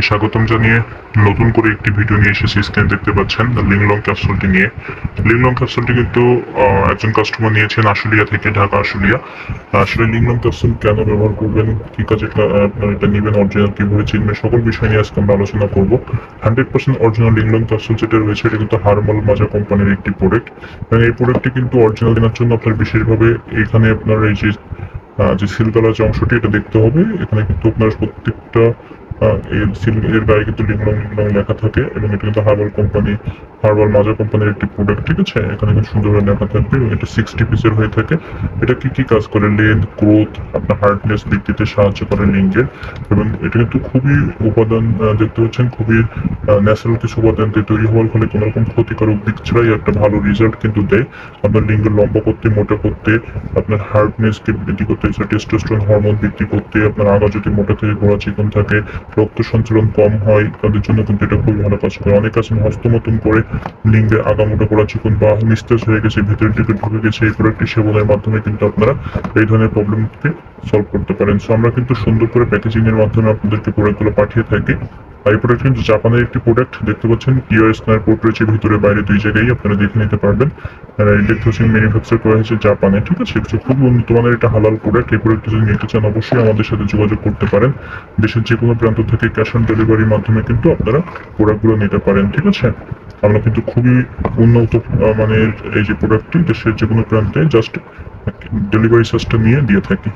স্বাগতম জানিয়ে নতুন করে একটি ভিডিও নিয়ে এসেছি। স্ক্রিনে দেখতে পাচ্ছেন লিংলং ক্যাপসুলটি নিয়ে। লিংলং ক্যাপসুলটি কিন্তু একজন কাস্টমার নিয়েছেন আশুলিয়া থেকে, ঢাকা আশুলিয়া। আসলে লিংলং ক্যাপসুল কেন ব্যবহার করবেন, কি কাজে আপনার এটা নেবেন, অরিজিনাল কিভাবে চিনবেন, সকল বিষয় নিয়ে আজকে আমরা আলোচনা করব। 100% অরিজিনাল লিংলং ক্যাপসুল যেটা রয়েছে এটা কিন্তু হারমাল মাজা কোম্পানির একটি প্রোডাক্ট, এবং এই প্রোডাক্টটি কিন্তু অরিজিনাল কেনার জন্য আপনার বিশেষভাবে এখানে আপনার এই যে সিলতলা যে অংশটি এটা দেখতে হবে। এখানে কিন্তু আপনার প্রত্যেকটা এর গায়ে কিন্তু লিংলং লিংলং লেখা থাকে, এবং এটা কিন্তু হার্বাল মাজা কোম্পানির একটি প্রোডাক্ট, ঠিক আছে। এখানে কিন্তু সুন্দরভাবে লেখা থাকবে, এবং এটা 60 পিসের হয়ে থাকে। এটা কি কি কাজ করে, লেন্থ, গ্রোথ, আপনার হার্ডনেস বৃদ্ধিতে সাহায্য করে লিঙ্গের, এবং এটা কিন্তু খুবই উপাদান দেখতে পাচ্ছেন, খুবই ন্যাচারাল কিছু উপাদান দিয়ে তৈরি হওয়ার ফলে কোনো রকম ক্ষতিকারক দিক ছাড়াই একটা ভালো রেজাল্ট কিন্তু দেয়। আপনার লিঙ্গ লম্বা করতে, মোটা করতে, আপনার হার্ডনেসকে বৃদ্ধি করতে, টেস্টোস্টেরন হরমোন বৃদ্ধি করতে, আপনার আগা যদি মোটা থেকে গোড়া চিকন থাকে, রক্ত সঞ্চালন কম হয়, তাদের জন্য কিন্তু এটা খুবই ভালো কাজ করে। অনেক আছে হস্তমতন করে লিঙ্গে আগা মোটা গোড়া চিকন বা নিস্তেজ হয়ে গেছে, ভেতরের দিকে ঢুকে গেছে, এই প্রোডাক্টটি সেবনের মাধ্যমে কিন্তু আপনারা এই ধরনের প্রবলেমকে সলভ করতে পারেন। সো আমরা কিন্তু সুন্দর করে প্যাকেজিং এর মাধ্যমে আপনাদেরকে প্রোডাক্টগুলো পাঠিয়ে থাকি। এই প্রোডাক্ট কিন্তু জাপানের একটি প্রোডাক্ট, দেখতে পাচ্ছেন কিউআর স্ক্যানার কোড রয়েছে ভিতরে বাইরে দুই জায়গায়, আপনারা দেখে নিতে পারবেন। আর এই দেখতে পাচ্ছেন ম্যানুফ্যাকচার করা হয়েছে জাপানে, ঠিক আছে। খুব উন্নত মানের এটা হালাল প্রোডাক্ট। এই প্রোডাক্ট যদি নিতে চান অবশ্যই আমাদের সাথে যোগাযোগ করতে পারেন। দেশের যে কোনো প্রান্ত থেকে ক্যাশ অন ডেলিভারির মাধ্যমে কিন্তু আপনারা প্রোডাক্টগুলো নিতে পারেন, ঠিক আছে। আমরা কিন্তু খুবই উন্নত মানের এই যে প্রোডাক্টটি দেশের যে কোনো প্রান্তে জাস্ট ডেলিভারি চার্জটা নিয়ে দিয়ে থাকি।